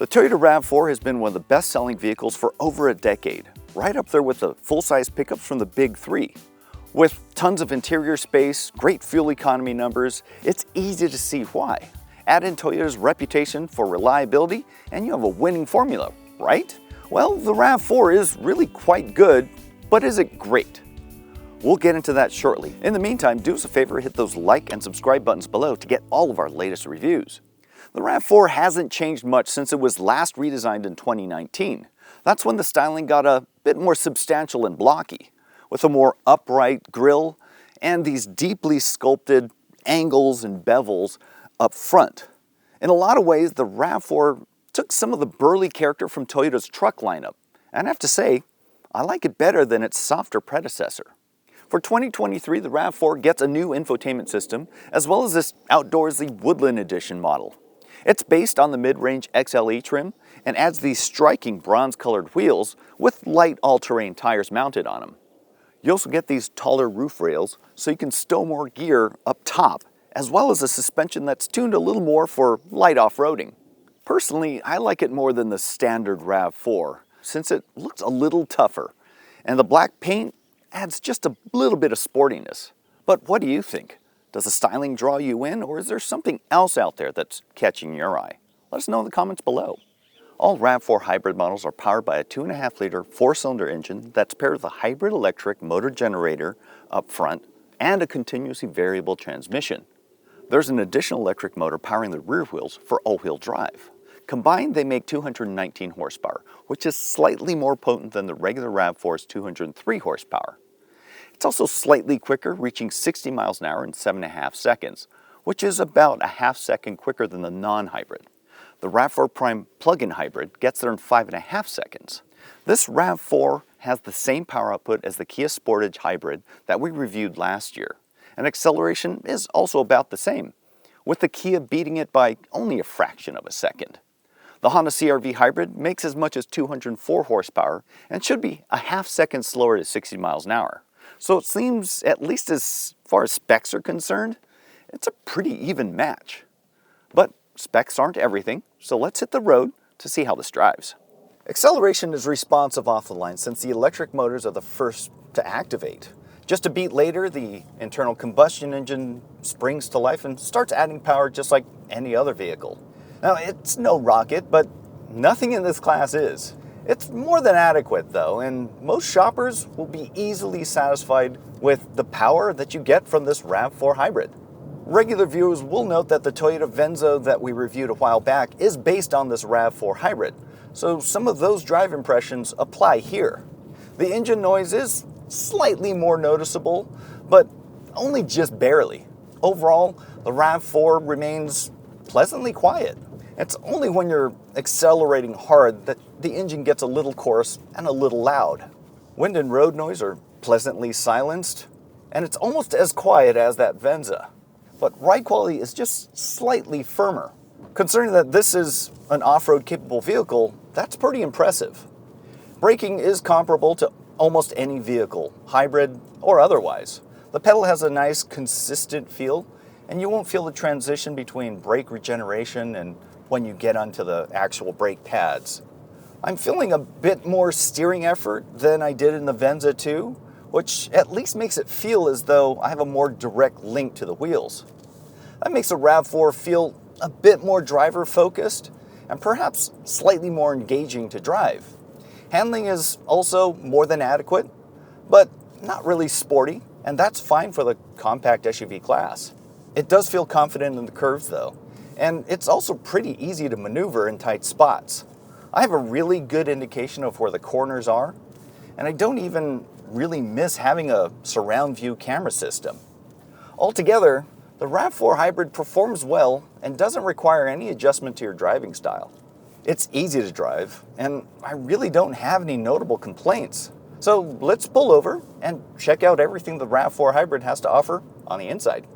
The Toyota RAV4 has been one of the best-selling vehicles for over a decade, right up there with the full-size pickups from the big three. With tons of interior space, great fuel economy numbers, it's easy to see why. Add in Toyota's reputation for reliability and you have a winning formula, right? Well, the RAV4 is really quite good, but is it great? We'll get into that shortly. In the meantime, do us a favor, hit those like and subscribe buttons below to get all of our latest reviews. The RAV4 hasn't changed much since it was last redesigned in 2019. That's when the styling got a bit more substantial and blocky, with a more upright grille and these deeply sculpted angles and bevels up front. In a lot of ways, the RAV4 took some of the burly character from Toyota's truck lineup, and I have to say, I like it better than its softer predecessor. For 2023, the RAV4 gets a new infotainment system, as well as this outdoorsy Woodland Edition model. It's based on the mid-range XLE trim and adds these striking bronze-colored wheels with light all-terrain tires mounted on them. You also get these taller roof rails so you can stow more gear up top, as well as a suspension that's tuned a little more for light off-roading. Personally, I like it more than the standard RAV4, since it looks a little tougher, and the black paint adds just a little bit of sportiness. But what do you think? Does the styling draw you in, or is there something else out there that's catching your eye? Let us know in the comments below. All RAV4 hybrid models are powered by a 2.5-liter 4-cylinder engine that's paired with a hybrid electric motor generator up front and a continuously variable transmission. There's an additional electric motor powering the rear wheels for all-wheel drive. Combined, they make 219 horsepower, which is slightly more potent than the regular RAV4's 203 horsepower. It's also slightly quicker, reaching 60 miles an hour in 7.5 seconds, which is about a half second quicker than the non-hybrid. The RAV4 Prime plug-in hybrid gets there in 5.5 seconds. This RAV4 has the same power output as the Kia Sportage hybrid that we reviewed last year, and acceleration is also about the same, with the Kia beating it by only a fraction of a second. The Honda CR-V hybrid makes as much as 204 horsepower and should be a half second slower to 60 miles an hour. So it seems, at least as far as specs are concerned, it's a pretty even match. But specs aren't everything, so let's hit the road to see how this drives. Acceleration is responsive off the line since the electric motors are the first to activate. Just a beat later, the internal combustion engine springs to life and starts adding power just like any other vehicle. Now, it's no rocket, but nothing in this class is. It's more than adequate though, and most shoppers will be easily satisfied with the power that you get from this RAV4 hybrid. Regular viewers will note that the Toyota Venza that we reviewed a while back is based on this RAV4 hybrid, so some of those drive impressions apply here. The engine noise is slightly more noticeable, but only just barely. Overall, the RAV4 remains pleasantly quiet. It's only when you're accelerating hard that the engine gets a little coarse and a little loud. Wind and road noise are pleasantly silenced, and it's almost as quiet as that Venza. But ride quality is just slightly firmer. Considering that this is an off-road capable vehicle, that's pretty impressive. Braking is comparable to almost any vehicle, hybrid or otherwise. The pedal has a nice consistent feel, and you won't feel the transition between brake regeneration and when you get onto the actual brake pads. I'm feeling a bit more steering effort than I did in the Venza 2, which at least makes it feel as though I have a more direct link to the wheels. That makes the RAV4 feel a bit more driver focused and perhaps slightly more engaging to drive. Handling is also more than adequate, but not really sporty, and that's fine for the compact SUV class. It does feel confident in the curves though, and it's also pretty easy to maneuver in tight spots. I have a really good indication of where the corners are, and I don't even really miss having a surround view camera system. Altogether, the RAV4 Hybrid performs well and doesn't require any adjustment to your driving style. It's easy to drive, and I really don't have any notable complaints. So let's pull over and check out everything the RAV4 Hybrid has to offer on the inside.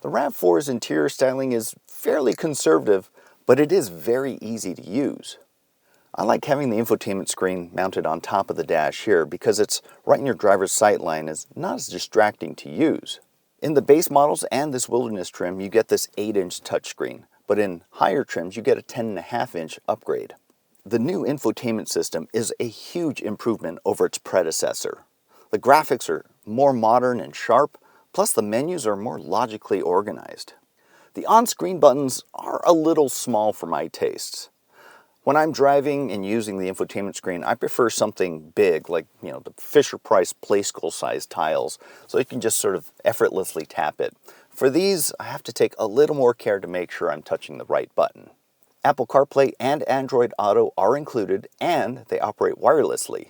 The RAV4's interior styling is fairly conservative, but it is very easy to use. I like having the infotainment screen mounted on top of the dash here because it's right in your driver's sight line and is not as distracting to use. In the base models and this Wilderness trim, you get this 8-inch touchscreen, but in higher trims you get a 10.5-inch upgrade. The new infotainment system is a huge improvement over its predecessor. The graphics are more modern and sharp, plus the menus are more logically organized. The on-screen buttons are a little small for my tastes. When I'm driving and using the infotainment screen, I prefer something big, like the Fisher-Price Play School-sized tiles, so you can just sort of effortlessly tap it. For these, I have to take a little more care to make sure I'm touching the right button. Apple CarPlay and Android Auto are included, and they operate wirelessly,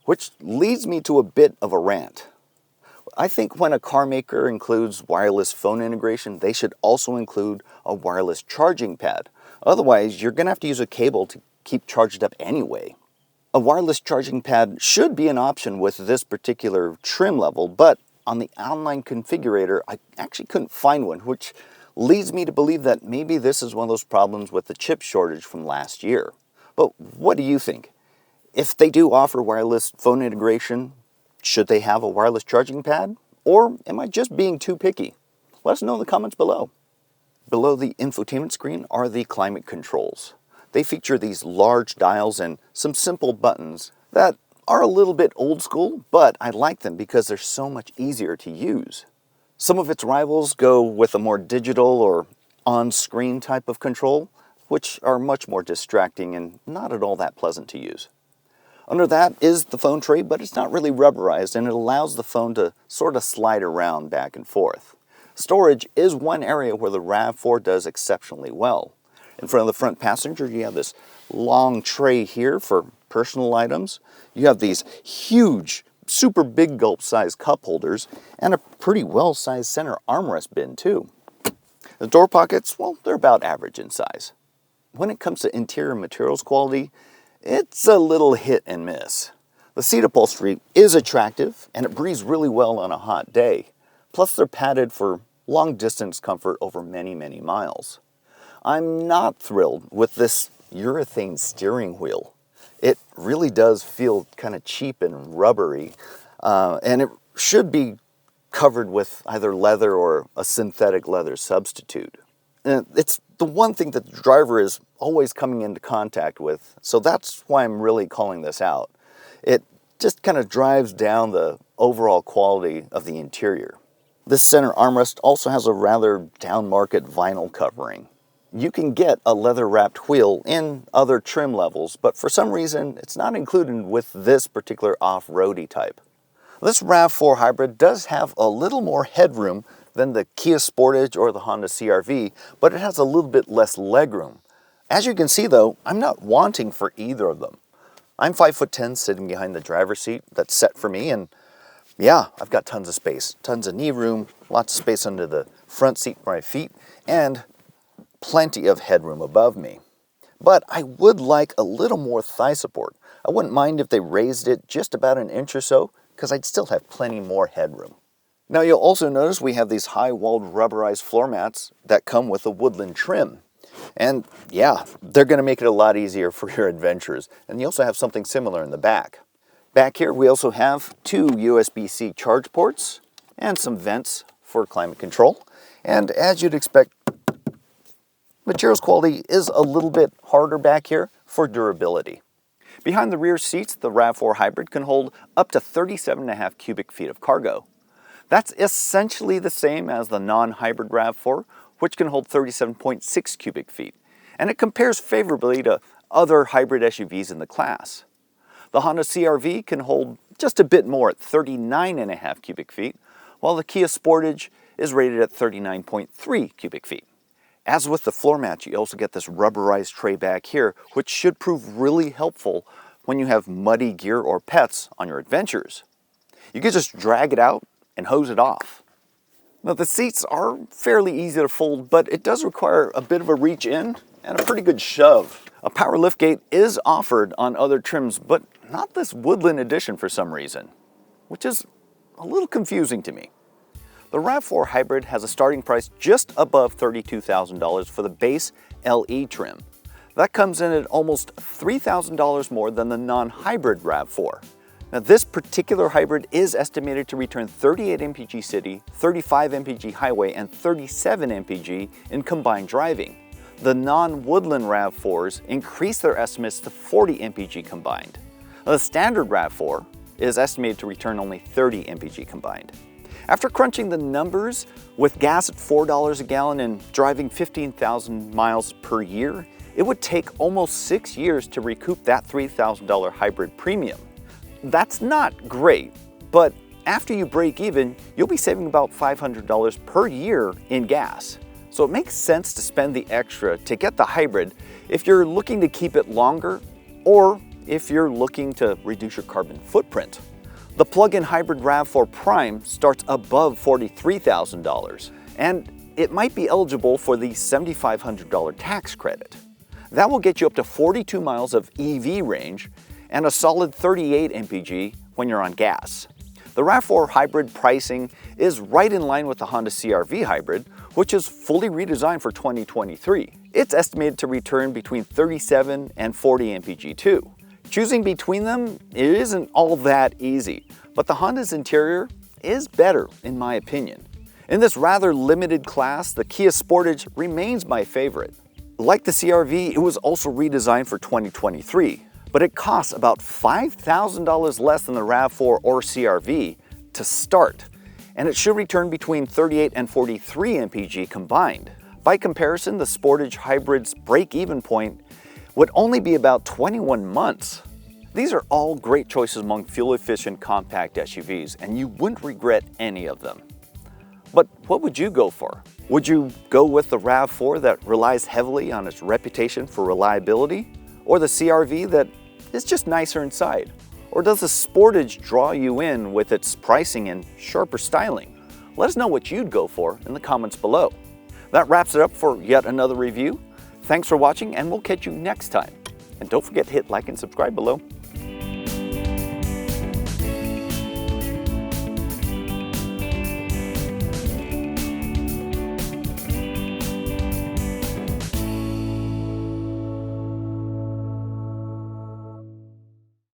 which leads me to a bit of a rant. I think when a car maker includes wireless phone integration, they should also include a wireless charging pad. Otherwise, you're going to have to use a cable to keep charged up anyway. A wireless charging pad should be an option with this particular trim level, but on the online configurator, I actually couldn't find one, which leads me to believe that maybe this is one of those problems with the chip shortage from last year. But what do you think? If they do offer wireless phone integration, should they have a wireless charging pad? Or am I just being too picky? Let us know in the comments below. Below the infotainment screen are the climate controls. They feature these large dials and some simple buttons that are a little bit old school, but I like them because they're so much easier to use. Some of its rivals go with a more digital or on-screen type of control, which are much more distracting and not at all that pleasant to use. Under that is the phone tray, but it's not really rubberized, and it allows the phone to sort of slide around back and forth. Storage is one area where the RAV4 does exceptionally well. In front of the front passenger, you have this long tray here for personal items. You have these huge, super big gulp sized cup holders and a pretty well-sized center armrest bin too. The door pockets, well, they're about average in size. When it comes to interior materials quality, it's a little hit and miss. The seat upholstery is attractive and it breathes really well on a hot day. Plus they're padded for long distance comfort over many, many miles. I'm not thrilled with this urethane steering wheel. It really does feel kind of cheap and rubbery, and it should be covered with either leather or a synthetic leather substitute. And it's the one thing that the driver is always coming into contact with, so that's why I'm really calling this out. It just kind of drives down the overall quality of the interior. This center armrest also has a rather down-market vinyl covering. You can get a leather-wrapped wheel in other trim levels, but for some reason, it's not included with this particular off-roady type. This RAV4 Hybrid does have a little more headroom than the Kia Sportage or the Honda CR-V, but it has a little bit less legroom. As you can see though, I'm not wanting for either of them. I'm 5'10", sitting behind the driver's seat that's set for me, and yeah, I've got tons of space, tons of knee room, lots of space under the front seat for my feet, and plenty of headroom above me. But I would like a little more thigh support. I wouldn't mind if they raised it just about an inch or so, because I'd still have plenty more headroom. Now you'll also notice we have these high-walled rubberized floor mats that come with a Woodland trim. And yeah, they're going to make it a lot easier for your adventures. And you also have something similar in the back. Back here we also have two USB-C charge ports and some vents for climate control. And as you'd expect, materials quality is a little bit harder back here for durability. Behind the rear seats, the RAV4 Hybrid can hold up to 37.5 cubic feet of cargo. That's essentially the same as the non-hybrid RAV4, which can hold 37.6 cubic feet, and it compares favorably to other hybrid SUVs in the class. The Honda CR-V can hold just a bit more at 39.5 cubic feet, while the Kia Sportage is rated at 39.3 cubic feet. As with the floor mats, you also get this rubberized tray back here, which should prove really helpful when you have muddy gear or pets on your adventures. You can just drag it out and hose it off. Now the seats are fairly easy to fold, but it does require a bit of a reach in and a pretty good shove. A power liftgate is offered on other trims, but not this Woodland Edition for some reason, which is a little confusing to me. The RAV4 Hybrid has a starting price just above $32,000 for the base LE trim. That comes in at almost $3,000 more than the non-hybrid RAV4. Now this particular hybrid is estimated to return 38 mpg city, 35 mpg highway, and 37 mpg in combined driving. The non-Woodland RAV4s increased their estimates to 40 mpg combined. The standard RAV4 is estimated to return only 30 mpg combined. After crunching the numbers, with gas at $4 a gallon and driving 15,000 miles per year, it would take almost 6 years to recoup that $3,000 hybrid premium. That's not great, but after you break even, you'll be saving about $500 per year in gas. So it makes sense to spend the extra to get the hybrid if you're looking to keep it longer or if you're looking to reduce your carbon footprint. The plug-in hybrid RAV4 Prime starts above $43,000, and it might be eligible for the $7,500 tax credit. That will get you up to 42 miles of EV range and a solid 38 mpg when you're on gas. The RAV4 Hybrid pricing is right in line with the Honda CR-V Hybrid, which is fully redesigned for 2023. It's estimated to return between 37 and 40 mpg too. Choosing between them, it isn't all that easy, but the Honda's interior is better in my opinion. In this rather limited class, the Kia Sportage remains my favorite. Like the CR-V, it was also redesigned for 2023. But it costs about $5,000 less than the RAV4 or CR-V to start, and it should return between 38 and 43 mpg combined. By comparison, the Sportage Hybrid's break-even point would only be about 21 months. These are all great choices among fuel-efficient compact SUVs, and you wouldn't regret any of them. But what would you go for? Would you go with the RAV4 that relies heavily on its reputation for reliability? Or the CR-V that is just nicer inside? Or does the Sportage draw you in with its pricing and sharper styling? Let us know what you'd go for in the comments below. That wraps it up for yet another review. Thanks for watching, and we'll catch you next time. And don't forget to hit like and subscribe below.